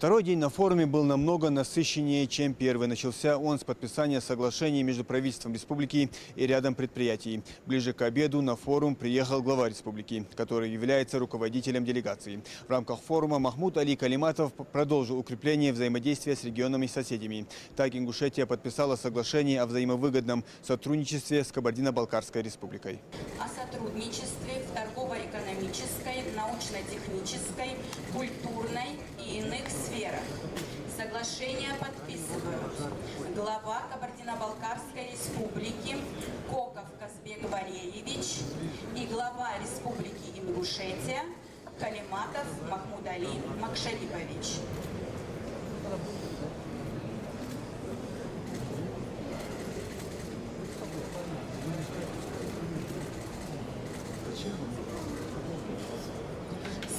Второй день на форуме был намного насыщеннее, чем первый. Начался он с подписания соглашений между правительством республики и рядом предприятий. Ближе к обеду на форум приехал глава республики, который является руководителем делегации. В рамках форума Махмуд Али Калиматов продолжил укрепление взаимодействия с регионами и соседями. Так Ингушетия подписала соглашение о взаимовыгодном сотрудничестве с Кабардино-Балкарской республикой. О сотрудничестве в торгово-экономической, научно-технической, культурной и иных сферах. Соглашение подписывают глава Кабардино-Балкарской республики Коков Казбек Валерьевич и глава республики Ингушетия Калиматов Махмуд Али Макшарипович.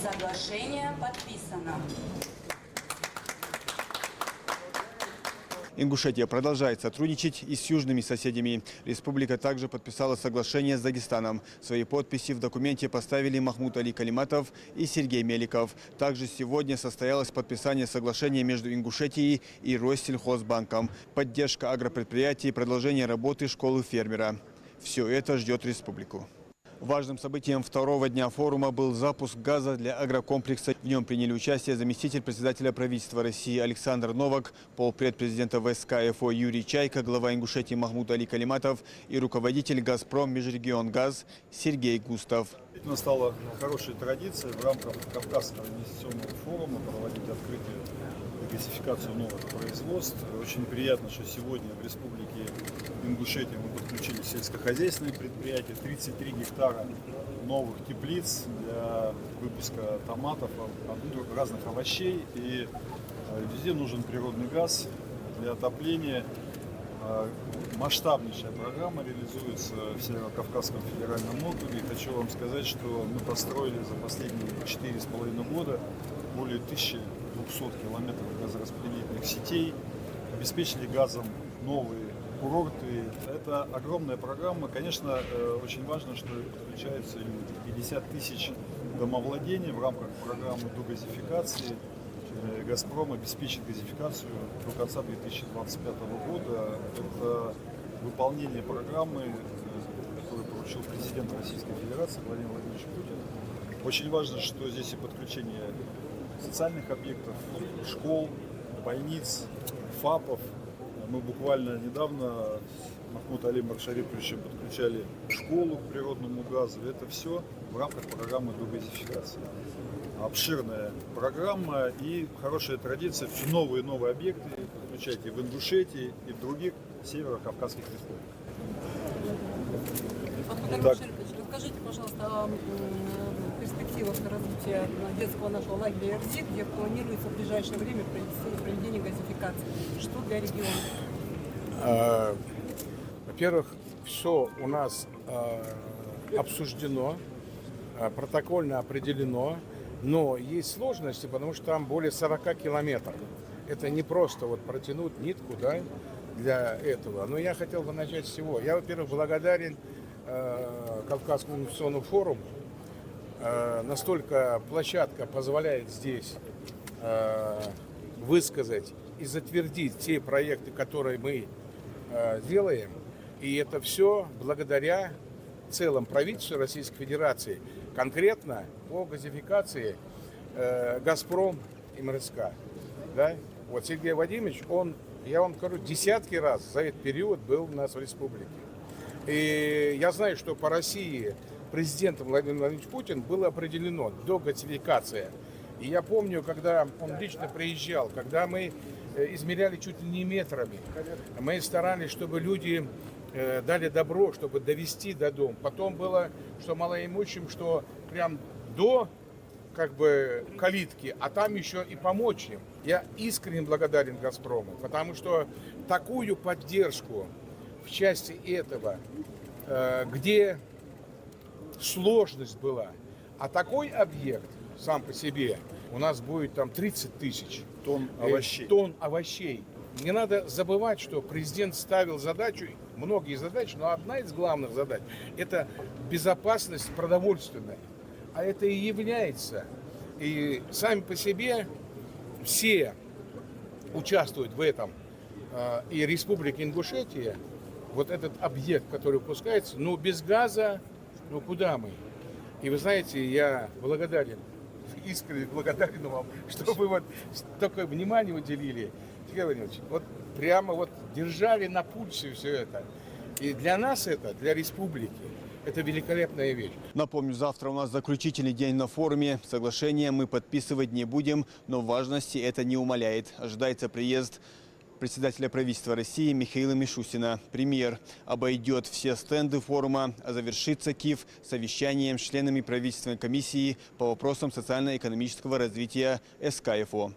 Соглашение подписано. Ингушетия продолжает сотрудничать и с южными соседями. Республика также подписала соглашение с Дагестаном. Свои подписи в документе поставили Махмуд Али Калиматов и Сергей Меликов. Также сегодня состоялось подписание соглашения между Ингушетией и Россельхозбанком. Поддержка агропредприятий и продолжение работы школы фермера. Все это ждет республику. Важным событием второго дня форума был запуск газа для агрокомплекса. В нем приняли участие заместитель председателя правительства России Александр Новак, полпред президента ВСК ФО Юрий Чайка, глава Ингушетии Махмуд Али Калиматов и руководитель «Газпром Межрегионгаз» Сергей Густав. Стала хорошей традицией в рамках Кавказского инвестиционного форума проводить открытие диверсификацию новых производств. Очень приятно, что сегодня в республике Ингушетия мы подключили сельскохозяйственные предприятия, 33 гектара новых теплиц для выпуска томатов, разных овощей. И везде нужен природный газ для отопления. Масштабнейшая программа реализуется в Северо-Кавказском федеральном округе. И хочу вам сказать, что мы построили за последние 4,5 года более 1200 километров газораспределительных сетей, обеспечили газом новые курорты. Это огромная программа. Конечно, очень важно, что подключаются люди. 50 тысяч домовладений в рамках программы догазификации. «Газпром» обеспечит газификацию до конца 2025 года. Это выполнение программы, которую поручил президент Российской Федерации Владимир Владимирович Путин. Очень важно, что здесь и подключение социальных объектов, школ, больниц, ФАПов. Мы буквально недавно с Махмуд Али Макшариповичем подключали школу к природному газу. Это все в рамках программы догазификации. Обширная программа и хорошая традиция. Все новые и новые объекты подключать и в Ингушетии, и в других северо-кавказских республиках. Расскажите, пожалуйста, о перспективах развития детского нашего лагеря «Эрзик», где планируется в ближайшее время проведение газификации. Что для региона? Во-первых, все у нас обсуждено, протокольно определено, но есть сложности, потому что там более 40 километров. Это не просто вот протянуть нитку, да, для этого. Но я хотел бы начать с всего. Я, во-первых, благодарен Кавказскому инвестиционному форуму. Настолько площадка позволяет здесь высказать и затвердить те проекты, которые мы делаем. И это все благодаря целому правительству Российской Федерации. Конкретно по газификации «Газпром» и МРСК. Да? Вот Сергей Владимирович, я вам скажу, десятки раз за этот период был у нас в республике. И я знаю, что по России президентом Владимир Владимирович Путин было определено догазификация. И я помню, когда он лично приезжал, когда мы измеряли чуть ли не метрами, мы старались, чтобы люди дали добро, чтобы довести до дома. Потом было, что малоимущим, что прям до калитки, а там еще и помочь им. Я искренне благодарен «Газпрому», потому что такую поддержку в части этого, где сложность была, а такой объект сам по себе у нас будет там 30 тысяч тонн овощей. Не надо забывать, что президент ставил задачу, многие задачи, но одна из главных задач – это безопасность продовольственная. А это и является. И сами по себе все участвуют в этом, и Республика Ингушетия, вот этот объект, который выпускается, ну без газа, ну куда мы? И вы знаете, я благодарен, искренне благодарен вам, что вы вот такое внимание уделили, Сергей Владимирович, вот прямо вот держали на пульсе все это. И для нас это, для республики, это великолепная вещь. Напомню, завтра у нас заключительный день на форуме. Соглашение мы подписывать не будем, но важности это не умаляет. Ожидается приезд председателя правительства России Михаила Мишустина. Премьер обойдет все стенды форума, а завершится Киев совещанием с членами правительственной комиссии по вопросам социально-экономического развития СКФО.